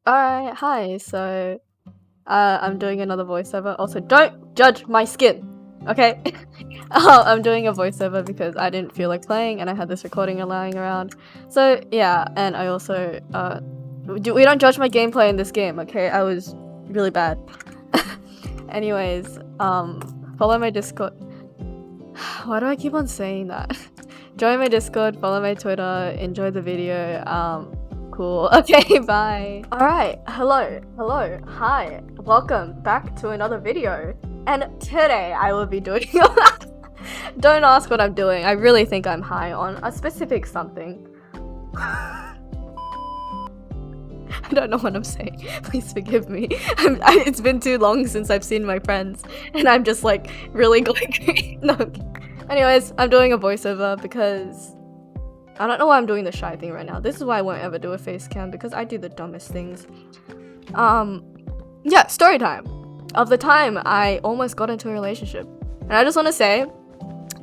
Alright, hi. I'm doing another voiceover. Also, don't judge my skin, okay? I'm doing a voiceover because I didn't feel like playing and I had this recording lying around. So, yeah, and I also, we don't judge my gameplay in this game, okay? I was really bad. Anyways, follow my Discord. Why do I keep on saying that? Join my Discord, follow my Twitter, enjoy the video, cool. Okay, bye. Alright, hello, hi. Welcome back to another video. And today I will be doing Don't ask what I'm doing. I really think I'm high on a specific something. I don't know what I'm saying. Please forgive me. It's been too long since I've seen my friends and I'm just like really glitchy. No. Anyways, I'm doing a voiceover because I don't know why I'm doing the shy thing right now. This is why I won't ever do a face cam, because I do the dumbest things. Yeah, story time. Of the time I almost got into a relationship. And I just want to say,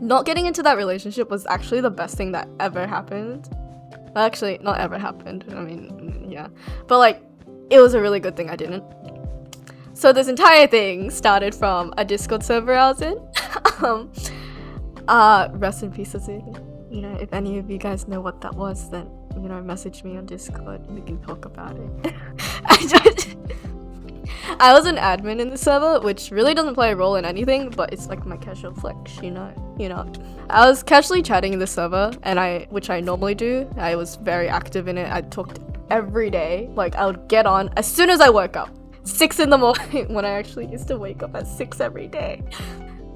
not getting into that relationship was actually the best thing that ever happened. Well, actually, not ever happened. I mean, yeah. But like, it was a really good thing I didn't. So this entire thing started from a Discord server I was in. Rest in peace, Ziqian. You know, if any of you guys know what that was, then, you know, message me on Discord and we can talk about it. I was an admin in the server, which really doesn't play a role in anything, but it's like my casual flex, you know. I was casually chatting in the server, and which I normally do. I was very active in it. I talked every day. Like, I would get on as soon as I woke up. 6 in the morning, when I actually used to wake up at 6 every day.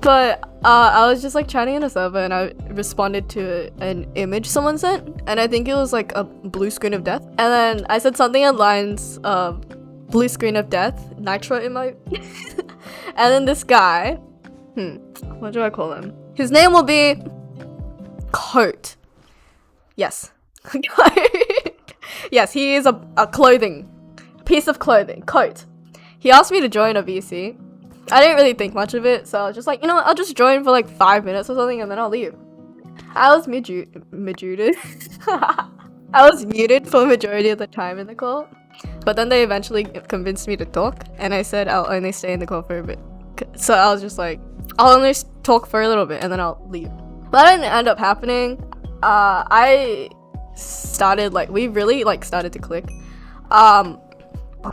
But I was just like chatting in a server and I responded to an image someone sent, and I think it was like a blue screen of death. And then I said something on lines of blue screen of death, nitro emote. And then this guy, what do I call him? His name will be Coat. Yes. Yes, he is a piece of clothing, Coat. He asked me to join a VC. I didn't really think much of it, so I was just like, you know what, I'll just join for like 5 minutes or something and then I'll leave. I was muted. I was muted for a majority of the time in the call, but then they eventually convinced me to talk, and I said I'll only stay in the call for a bit. So I was just like, I'll only talk for a little bit and then I'll leave. But that didn't end up happening. We really like started to click.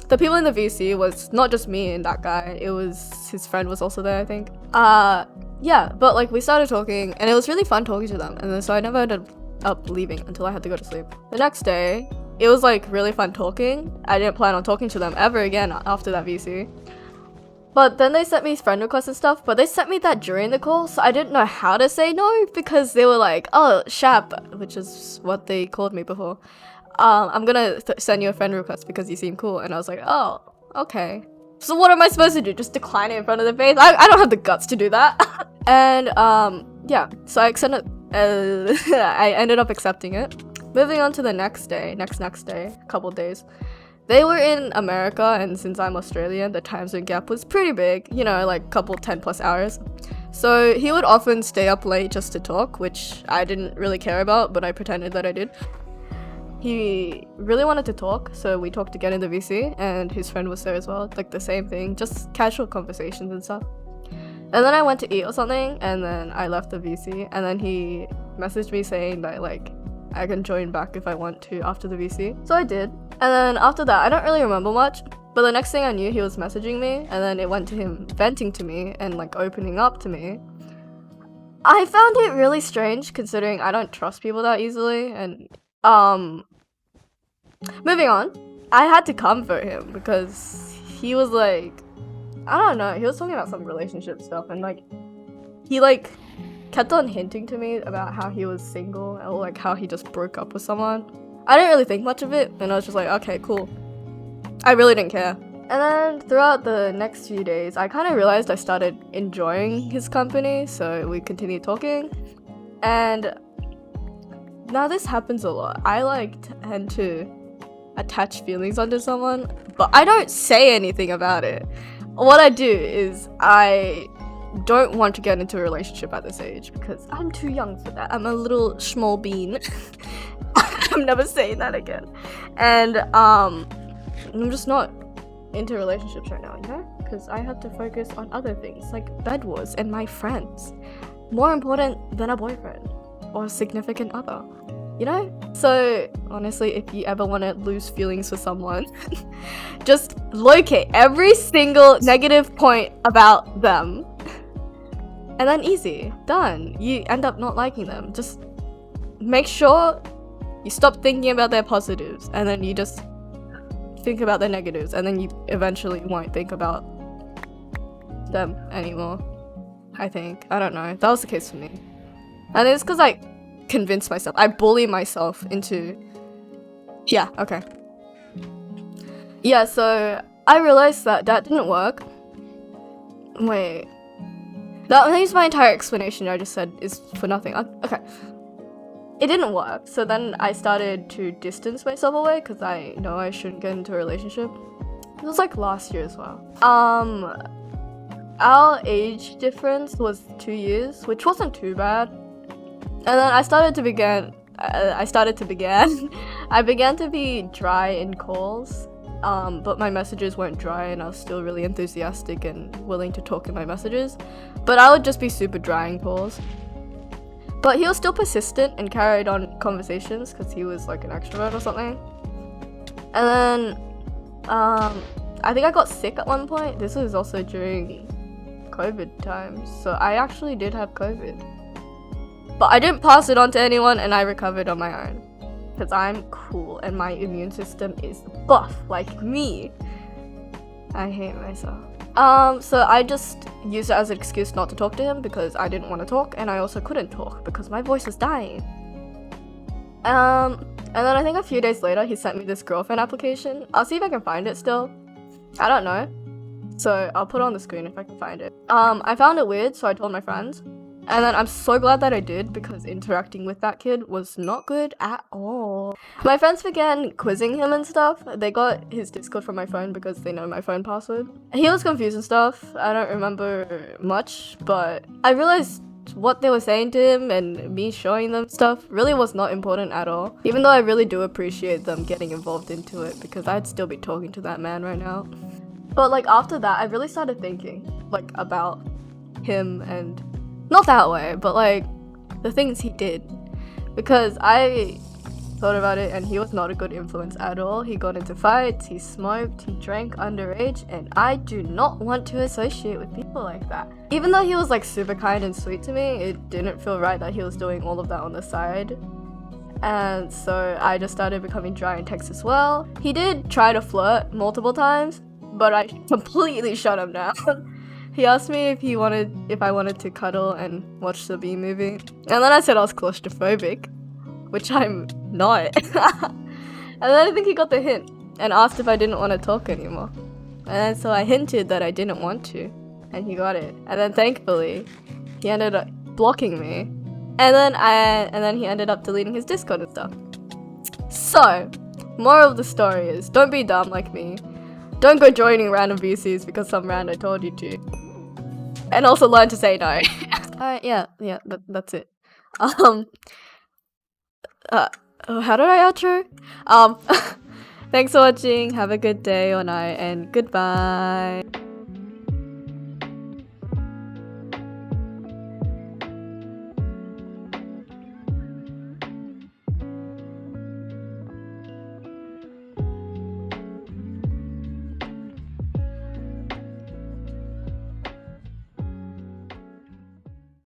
The people in the VC was not just me and that guy, it was his friend was also there, I think. Yeah, but like we started talking and it was really fun talking to them, and then so I never ended up leaving until I had to go to sleep. The next day, it was like really fun talking. I didn't plan on talking to them ever again after that VC. But then they sent me friend requests and stuff, but they sent me that during the call, so I didn't know how to say no because they were like, oh, Shap, which is what they called me before. I'm gonna send you a friend request because you seem cool. And I was like, oh, okay. So what am I supposed to do? Just decline it in front of their face? I don't have the guts to do that. And yeah, so I ended up accepting it. Moving on to the next day, couple days. They were in America, and since I'm Australian, the time zone gap was pretty big, you know, like couple 10+ hours. So he would often stay up late just to talk, which I didn't really care about, but I pretended that I did. He really wanted to talk, so we talked again in the VC, and his friend was there as well, like the same thing, just casual conversations and stuff. And then I went to eat or something, and then I left the VC, and then he messaged me saying that like I can join back if I want to after the VC. So I did, and then after that I don't really remember much, but the next thing I knew he was messaging me, and then it went to him venting to me and like opening up to me. I found it really strange considering I don't trust people that easily, and moving on, I had to comfort him because he was like, I don't know, he was talking about some relationship stuff, and like he like kept on hinting to me about how he was single or like how he just broke up with someone. I didn't really think much of it, and I was just like, okay, cool. I really didn't care. And then throughout the next few days, I kind of realized I started enjoying his company, so we continued talking. And now this happens a lot. I like tend to attach feelings onto someone, but I don't say anything about it. What I do is I don't want to get into a relationship at this age because I'm too young for that. I'm a little small bean. I'm never saying that again. And I'm just not into relationships right now, you know? Because I have to focus on other things like Bed Wars and my friends. More important than a boyfriend or a significant other, you know? So honestly, if you ever want to lose feelings for someone, just locate every single negative point about them. And then easy, done. You end up not liking them. Just make sure you stop thinking about their positives and then you just think about their negatives, and then you eventually won't think about them anymore. I think. I don't know. That was the case for me. And it's because I convinced myself. I bully myself into... Yeah, okay. Yeah, so I realized that didn't work. Wait. That is my entire explanation I just said is for nothing. Okay. It didn't work, so then I started to distance myself away because I know I shouldn't get into a relationship. It was like last year as well. Our age difference was 2 years, which wasn't too bad. And then I began to be dry in calls, but my messages weren't dry and I was still really enthusiastic and willing to talk in my messages. But I would just be super dry in calls. But he was still persistent and carried on conversations because he was like an extrovert or something. And then, I think I got sick at one point. This was also during COVID times, so I actually did have COVID. But I didn't pass it on to anyone and I recovered on my own. Because I'm cool and my immune system is buff like me. I hate myself. So I just used it as an excuse not to talk to him because I didn't want to talk, and I also couldn't talk because my voice was dying. And then I think a few days later he sent me this girlfriend application. I'll see if I can find it still. I don't know. So I'll put it on the screen if I can find it. I found it weird, so I told my friends. And then I'm so glad that I did because interacting with that kid was not good at all. My friends began quizzing him and stuff. They got his Discord from my phone because they know my phone password. He was confused and stuff. I don't remember much, but I realized what they were saying to him and me showing them stuff really was not important at all. Even though I really do appreciate them getting involved into it because I'd still be talking to that man right now. But like after that, I really started thinking like about him and not that way, but like the things he did, because I thought about it and he was not a good influence at all. He got into fights, he smoked, he drank underage, and I do not want to associate with people like that. Even though he was like super kind and sweet to me, it didn't feel right that he was doing all of that on the side. And so I just started becoming dry in text as well. He did try to flirt multiple times, but I completely shut him down. He asked me if I wanted to cuddle and watch the B movie. And then I said I was claustrophobic, which I'm not. And then I think he got the hint and asked if I didn't want to talk anymore. And so I hinted that I didn't want to, and he got it. And then thankfully, he ended up blocking me. And then he ended up deleting his Discord and stuff. So, moral of the story is don't be dumb like me. Don't go joining random VCs because some rando told you to. And also learn to say no. Yeah, that's it. How did I outro? Thanks for watching, have a good day or night, and goodbye.